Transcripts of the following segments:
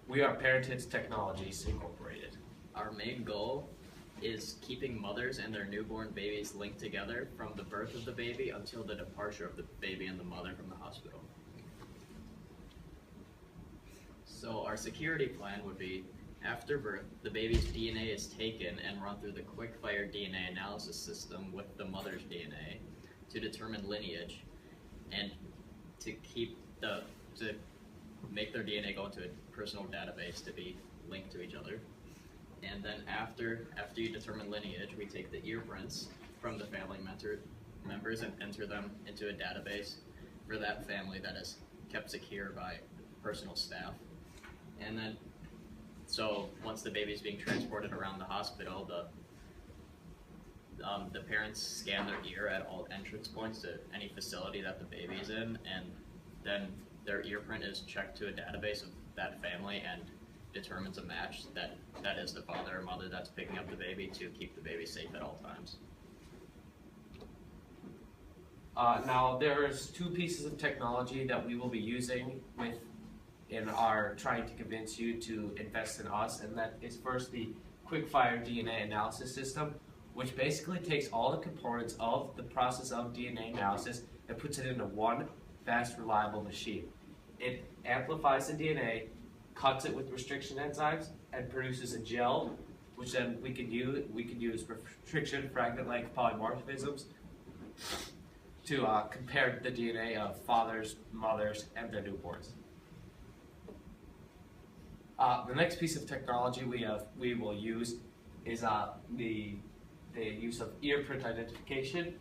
We are Parentage Technologies Incorporated. Our main goal is keeping mothers and their newborn babies linked together from the birth of the baby until the departure of the baby and the mother from the hospital. So our security plan would be, after birth, the baby's DNA is taken and run through the quick-fire DNA analysis system with the mother's DNA to determine lineage and to make their DNA go into a personal database to be linked to each other. And then after you determine lineage, we take the ear prints from the family members and enter them into a database for that family that is kept secure by personal staff. And then, so once the baby is being transported around the hospital, the parents scan their ear at all entrance points to any facility that the baby is in, and then their ear print is checked to a database of that family and determines a match that is the father or mother that's picking up the baby to keep the baby safe at all times. Now there's two pieces of technology that we will be using in our trying to convince you to invest in us, and that is first the quick-fire DNA analysis system, which basically takes all the components of the process of DNA analysis and puts it into one fast, reliable machine. It amplifies the DNA, cuts it with restriction enzymes, and produces a gel, which then we can use restriction fragment-like polymorphisms to compare the DNA of fathers, mothers, and their newborns. The next piece of technology we will use is the use of ear print identification.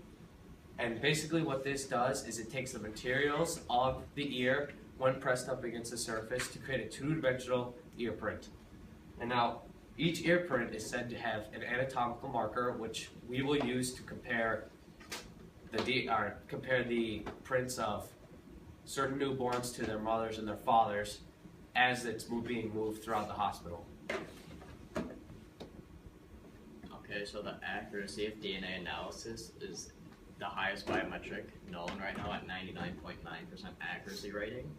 And basically what this does is it takes the materials of the ear when pressed up against the surface to create a two-dimensional ear print. And now each ear print is said to have an anatomical marker, which we will use to compare the prints of certain newborns to their mothers and their fathers as it's being moved throughout the hospital. Okay, so the accuracy of DNA analysis is the highest biometric known right now at 99.9% accuracy rating.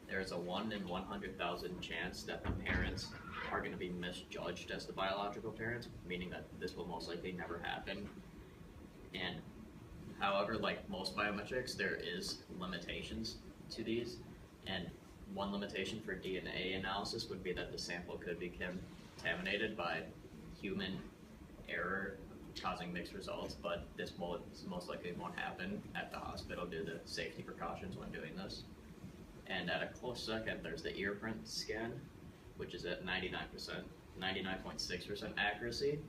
There's a 1 in 100,000 chance that the parents are going to be misjudged as the biological parents, meaning that this will most likely never happen. And however, like most biometrics, there is limitations to these, and one limitation for DNA analysis would be that the sample could be contaminated by human error causing mixed results, but this most likely won't happen at the hospital due to safety precautions when doing this. And at a close second, there's the ear print scan, which is at 99.6% accuracy.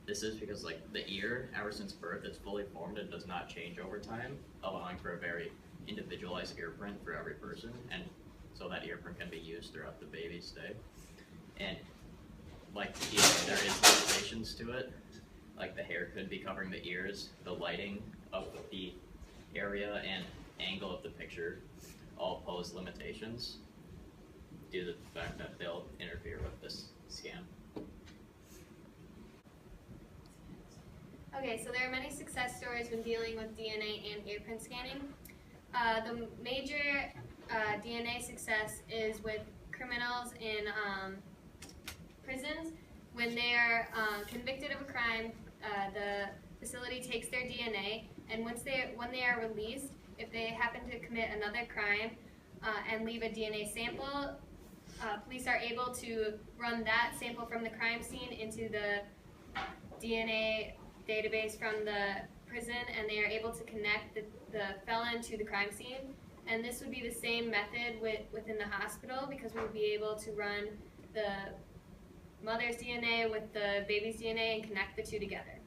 This is because the ear, ever since birth, is fully formed and does not change over time, allowing for a very individualized ear print for every person, and so that ear print can be used throughout the baby's stay. And there is limitations to it. Like the hair could be covering the ears, the lighting of the area and angle of the picture all pose limitations due to the fact that they'll interfere with this scan. Okay, so there are many success stories when dealing with DNA and ear print scanning. The major DNA success is with criminals in prisons. When they are convicted of a crime, the facility takes their DNA, and when they are released, if they happen to commit another crime and leave a DNA sample, police are able to run that sample from the crime scene into the DNA database from the prison, and they are able to connect the felon to the crime scene. And this would be the same method within the hospital, because we would be able to run the mother's DNA with the baby's DNA and connect the two together.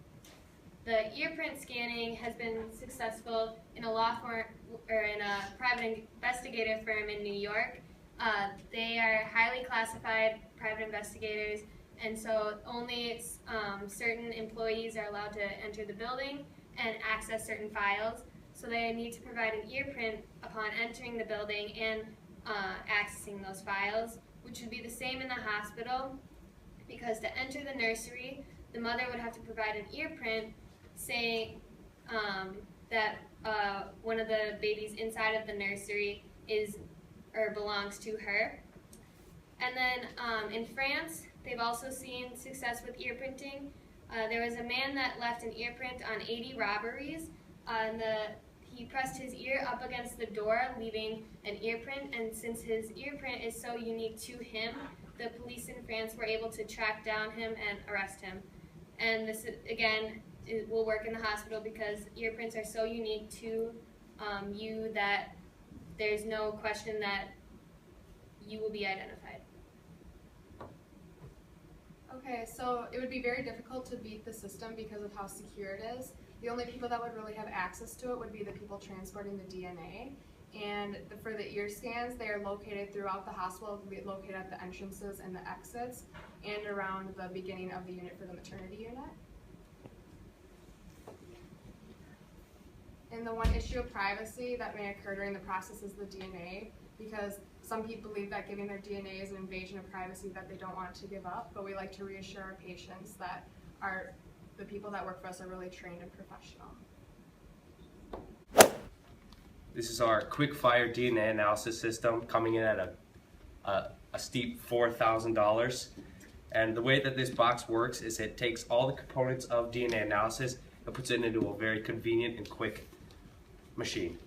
The ear print scanning has been successful in a law firm or in a private investigative firm in New York. They are highly classified private investigators, and so only certain employees are allowed to enter the building and access certain files. So they need to provide an ear print upon entering the building and accessing those files, which would be the same in the hospital, because to enter the nursery, the mother would have to provide an ear print saying that one of the babies inside of the nursery is or belongs to her. And And then in France, they've also seen success with ear printing. There was a man that left an ear print on 80 robberies. He pressed his ear up against the door, leaving an ear print, and since his ear print is so unique to him, the police in France were able to track down him and arrest him. And this, again, it will work in the hospital because ear prints are so unique to you that there's no question that you will be identified. Okay, so it would be very difficult to beat the system because of how secure it is. The only people that would really have access to it would be the people transporting the DNA. And for the ear scans, they are located throughout the hospital, located at the entrances and the exits, and around the beginning of the unit for the maternity unit. And the one issue of privacy that may occur during the process is the DNA, because some people believe that giving their DNA is an invasion of privacy that they don't want to give up, but we like to reassure our patients that the people that work for us are really trained and professional. This is our quick fire DNA analysis system coming in at a steep $4,000. And the way that this box works is it takes all the components of DNA analysis and puts it into a very convenient and quick machine.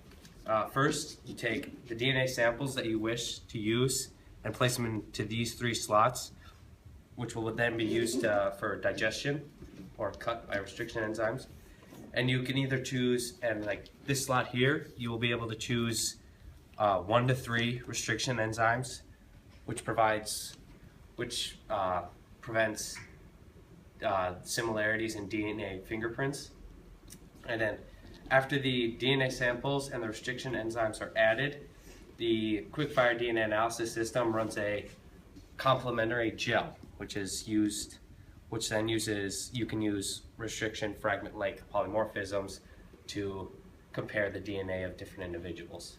First, you take the DNA samples that you wish to use and place them into these 3 slots, which will then be used for digestion or cut by restriction enzymes. And you can either choose, and like this slot here, you will be able to choose 1 to 3 restriction enzymes, which prevents similarities in DNA fingerprints. And then after the DNA samples and the restriction enzymes are added, the quickfire DNA analysis system runs a complementary gel, which then you can use restriction fragment length polymorphisms to compare the DNA of different individuals.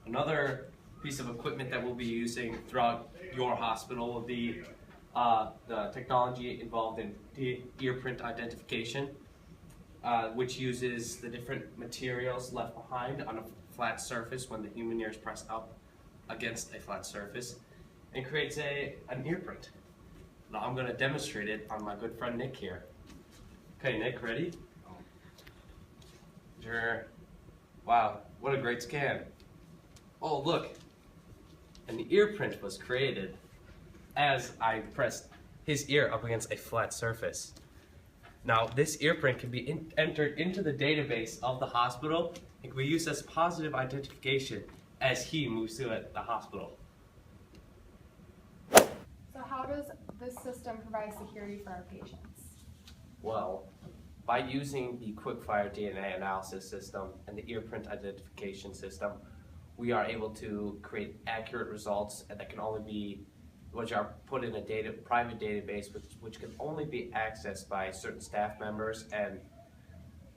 Another piece of equipment that we'll be using throughout your hospital will be the technology involved in the ear print identification, which uses the different materials left behind on a flat surface when the human ear is pressed up against a flat surface, and creates an ear print. Now I'm going to demonstrate it on my good friend Nick here. Okay, Nick, ready? Sure. Wow, what a great scan. Oh, look. An ear print was created as I pressed his ear up against a flat surface. Now, this ear print can be entered into the database of the hospital and can be used as positive identification as he moves through the hospital. So how does this system provide security for our patients? Well, by using the quickfire DNA analysis system and the ear print identification system, we are able to create accurate results that can only be, which are put in a private database, which can only be accessed by certain staff members, and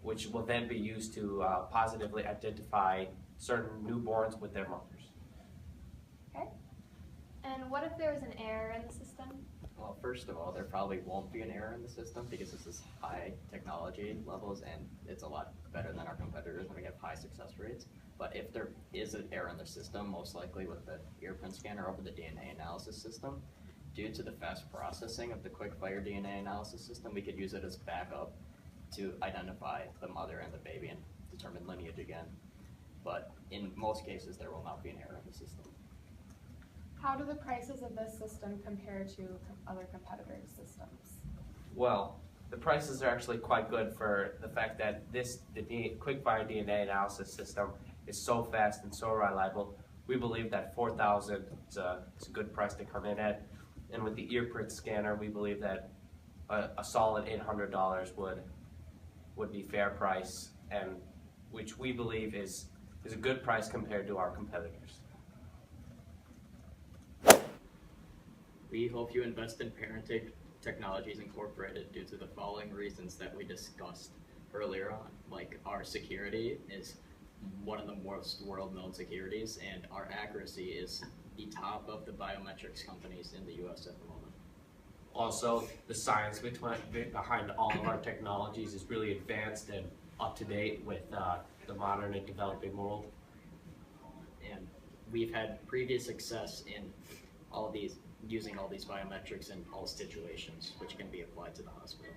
which will then be used to positively identify certain newborns with their mothers. Okay. And what if there was an error in the system? Well, first of all, there probably won't be an error in the system because this is high technology levels and it's a lot better than our competitors and we have high success rates. But if there is an error in the system, most likely with the ear print scanner or with the DNA analysis system, due to the fast processing of the quickfire DNA analysis system, we could use it as backup to identify the mother and the baby and determine lineage again. But in most cases, there will not be an error in the system. How do the prices of this system compare to other competitors' systems? Well, the prices are actually quite good for the fact that the quickfire DNA analysis system is so fast and so reliable. We believe that $4,000 is a good price to come in at. And with the ear print scanner, we believe that a solid $800 would be fair price, and which we believe is a good price compared to our competitors. We hope you invest in Parenting Technologies Incorporated due to the following reasons that we discussed earlier on. Like, our security is one of the most world-known securities, and our accuracy is the top of the biometrics companies in the US at the moment. Also, the science behind all of our technologies is really advanced and up to date with the modern and developing world. And we've had previous success in all these, using all these biometrics in all situations, which can be applied to the hospital.